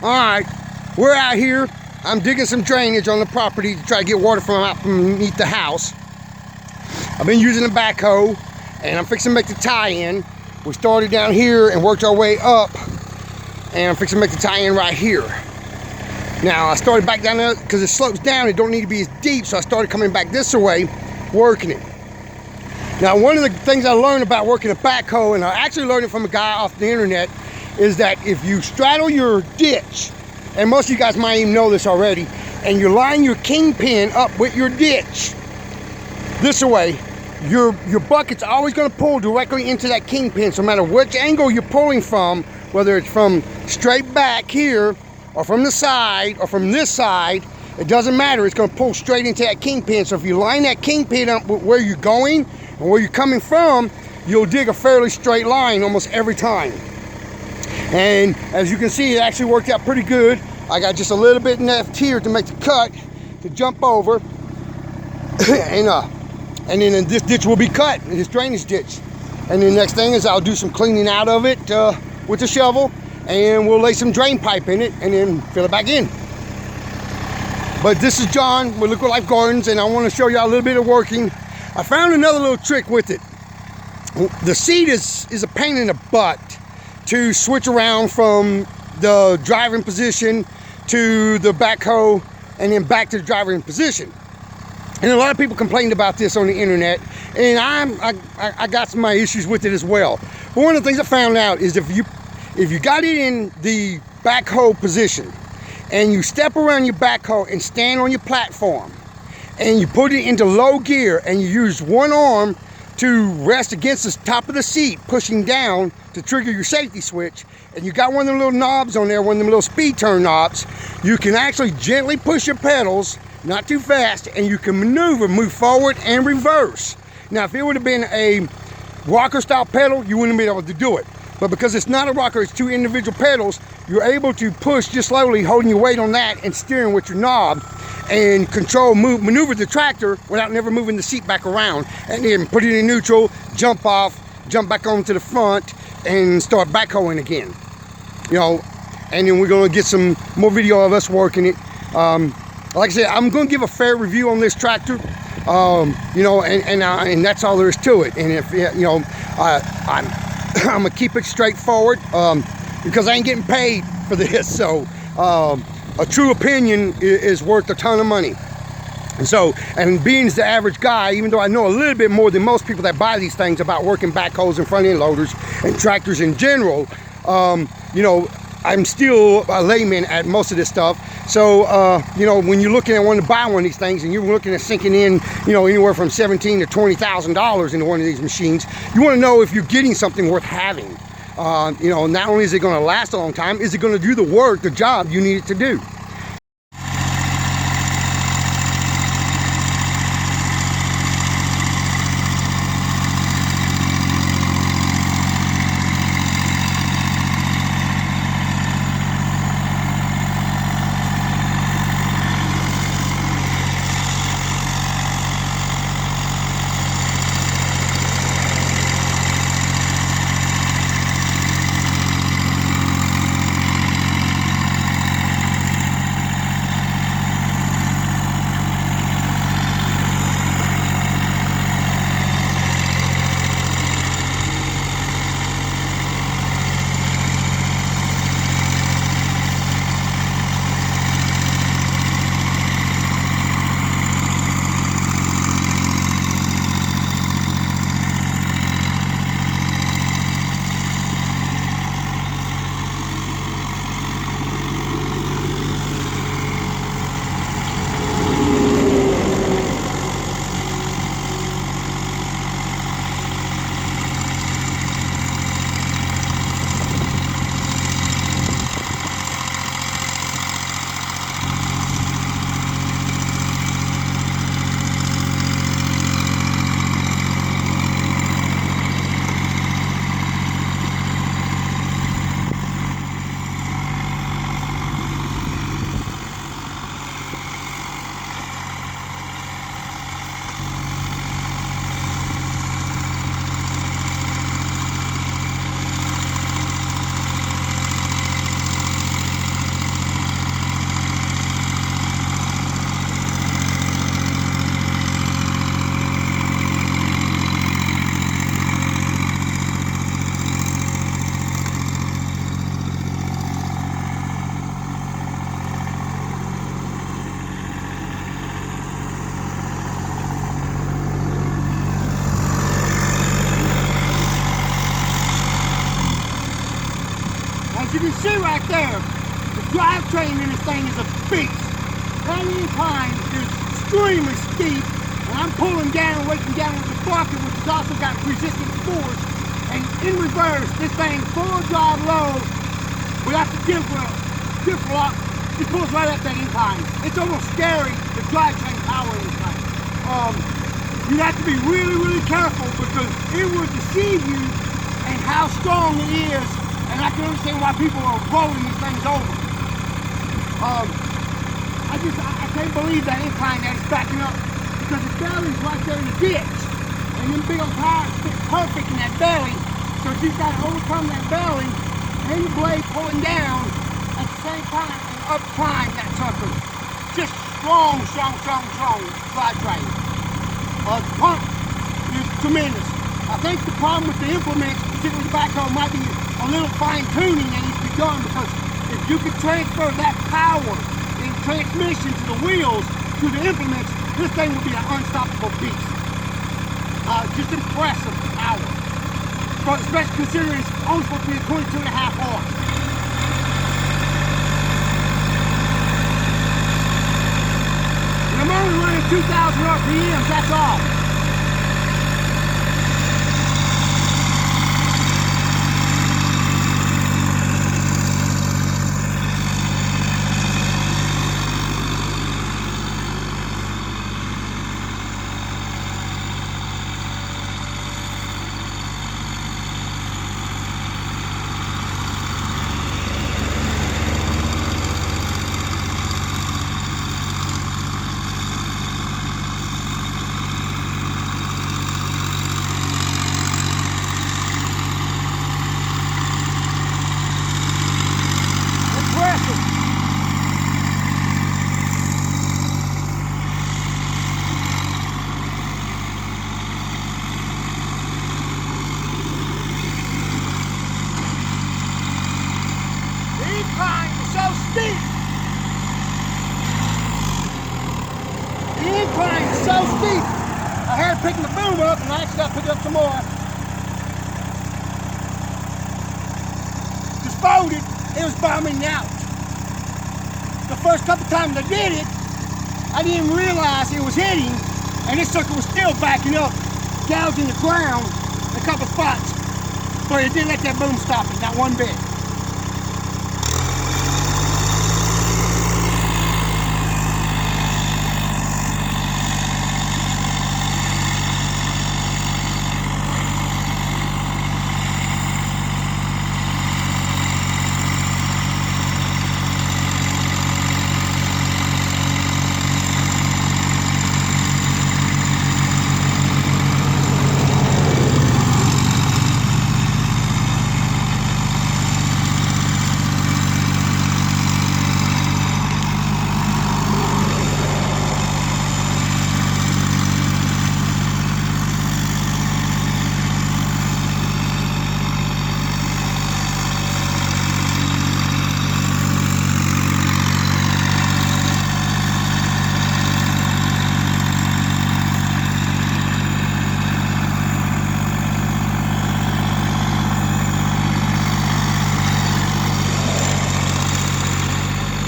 Alright, we're out here. I'm digging some drainage on the property to try to get water from out from underneath the house. I've been using a backhoe and I'm fixing to make the tie-in. We started down here and worked our way up, and I'm fixing to make the tie-in right here. Now I started back down there because it slopes down, it don't need to be as deep, so I started coming back this way, working it. Now one of the things I learned about working a backhoe, and I actually learned it from a guy off the internet, is that if you straddle your ditch, and most of you guys might even know this already, and you line your kingpin up with your ditch this way, your bucket's always going to pull directly into that kingpin. So no matter which angle you're pulling from, whether it's from straight back here or from the side or from this side, it doesn't matter, it's going to pull straight into that kingpin. So if you line that kingpin up with where you're going and where you're coming from, you'll dig a fairly straight line almost every time. And as you can see, it actually worked out pretty good. I got just a little bit left here to make the cut to jump over, and then this ditch will be cut, this drainage ditch. And the next thing is I'll do some cleaning out of it with the shovel, and we'll lay some drain pipe in it and then fill it back in. But this is John with Liquid Life Gardens, and I want to show you a little bit of working. I found another little trick with it. The seat is a pain in the butt to switch around from the driving position to the backhoe and then back to the driving position. And a lot of people complained about this on the internet, and I got some of my issues with it as well. But one of the things I found out is if you got it in the backhoe position and you step around your backhoe and stand on your platform and you put it into low gear and you use one arm to rest against the top of the seat, pushing down to trigger your safety switch, and you got one of them little knobs on there, one of them little speed turn knobs, you can actually gently push your pedals, not too fast, and you can move forward and reverse. Now if it would have been a rocker style pedal, you wouldn't be able to do it. But because it's not a rocker, it's two individual pedals, you're able to push just slowly, holding your weight on that and steering with your knob, and maneuver the tractor without never moving the seat back around, and then put it in neutral, jump off, jump back onto the front, and start backhoeing again. You know, and then we're gonna get some more video of us working it. Like I said, I'm gonna give a fair review on this tractor. You know, and that's all there is to it. And if you know, I'm gonna keep it straightforward because I ain't getting paid for this. So a true opinion is worth a ton of money. And so, and being the average guy, even though I know a little bit more than most people that buy these things about working backhoes and front end loaders and tractors in general, you know, I'm still a layman at most of this stuff. So, you know, when you're looking at wanting to buy one of these things and you're looking at sinking in, you know, anywhere from $17,000 to $20,000 into one of these machines, you want to know if you're getting something worth having. You know, not only is it going to last a long time, is it going to do the work, the job you need it to do. The drivetrain in this thing is a beast. That incline is extremely steep, and I'm pulling down, weighting down with the bucket, which has also got resistance force. And in reverse, this thing full drive low, without the diff lock, it pulls right up that incline. It's almost scary, the drivetrain power in this thing. You have to be really, really careful because it will deceive you and how strong it is, and I can understand why people are rolling these things over. I can't believe that incline that is backing up because the belly's right there in the ditch, and them big old tires fit perfect in that belly, so you've got to overcome that belly and the blade pulling down at the same time and up climb that sucker. Just strong drivetrain. The pump is tremendous. I think the problem with the implements, particularly the backhoe, might be a little fine tuning that needs to be done, because if you could transfer that power and transmission to the wheels, to the implements, this thing would be an unstoppable beast. Just impressive power. But especially considering it's only supposed to be a 22.5 horse. And I'm only running 2,000 RPMs, that's all. The incline is so steep. I had to pick the boom up, and I actually got to pick it up some more. Just folded, it was bombing out. The first couple times I did it, I didn't realize it was hitting, and this sucker was still backing up, gouging the ground in a couple spots. But it didn't let that boom stop it, not one bit.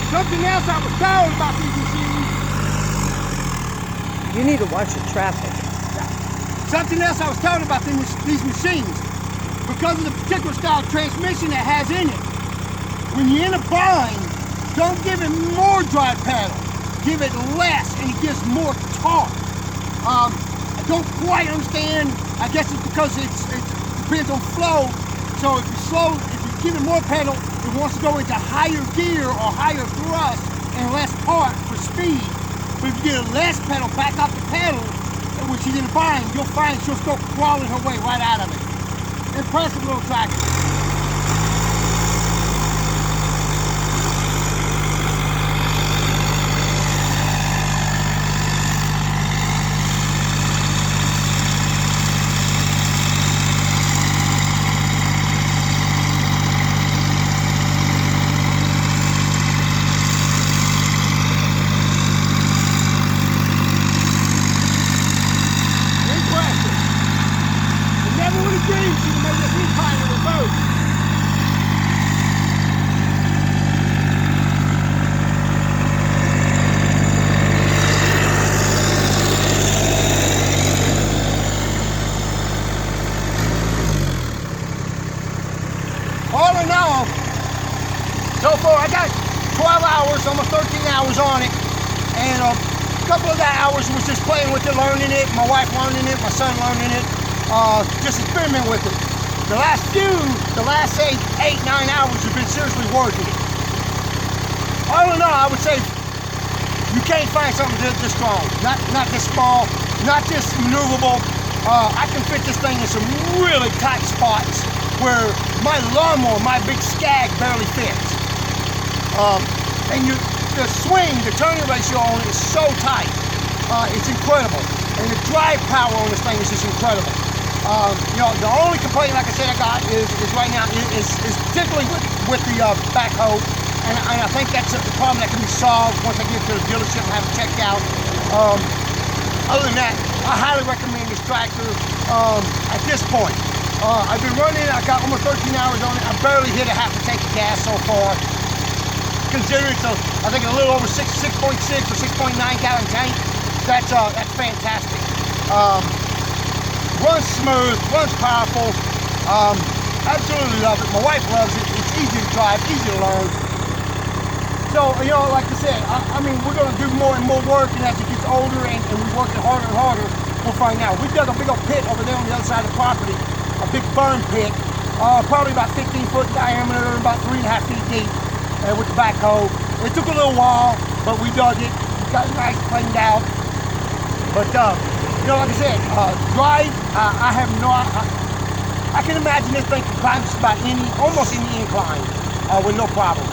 Something else I was told about these machines. You need to watch the traffic. Something else I was told about these machines. Because of the particular style of transmission it has in it, when you're in a bind, don't give it more drive pedal. Give it less, and it gives more torque. I don't quite understand. I guess it's because it depends on flow. So if you give it more pedal, it wants to go into higher gear or higher thrust and less torque for speed. But if you get a less pedal back off the pedal, when she's in a bind, you'll find she'll start crawling her way right out of it. Impressive little tractor. Never would have dreamed she would make this incline in reverse. 12 hours, almost 13 hours on it, and a couple of that hours was just playing with it, learning it, my wife learning it, my son learning it, just experiment with it. The last say 8, 9 hours have been seriously working it. All in all, I would say you can't find something this strong, not this small, not this maneuverable. I can fit this thing in some really tight spots where my lawnmower, my big Skag, barely fits. And the swing, the turning ratio on it is so tight. It's incredible. And the drive power on this thing is just incredible. You know, the only complaint, like I said, I got is right now is particularly with the backhoe. And I think that's a problem that can be solved once I get to the dealership and have it checked out. Other than that, I highly recommend this tractor at this point. I've been running it, I got almost 13 hours on it. I barely hit a half a tank of gas so far. Considering it's I think a little over 6.6 or 6.9 gallon tank, that's fantastic. Runs smooth, runs powerful. Absolutely love it. My wife loves it. It's easy to drive, easy to learn. So, you know, like I said, I mean, we're going to do more and more work, and as it gets older and we work it harder and harder, we'll find out. We dug a big old pit over there on the other side of the property, a big burn pit, probably about 15 foot in diameter, about 3.5 feet deep, with the backhoe. It took a little while, but we dug it. We got it nice cleaned out. But, you know, like I said, drive, I have no, I can imagine this thing can climb just about almost any incline with no problem.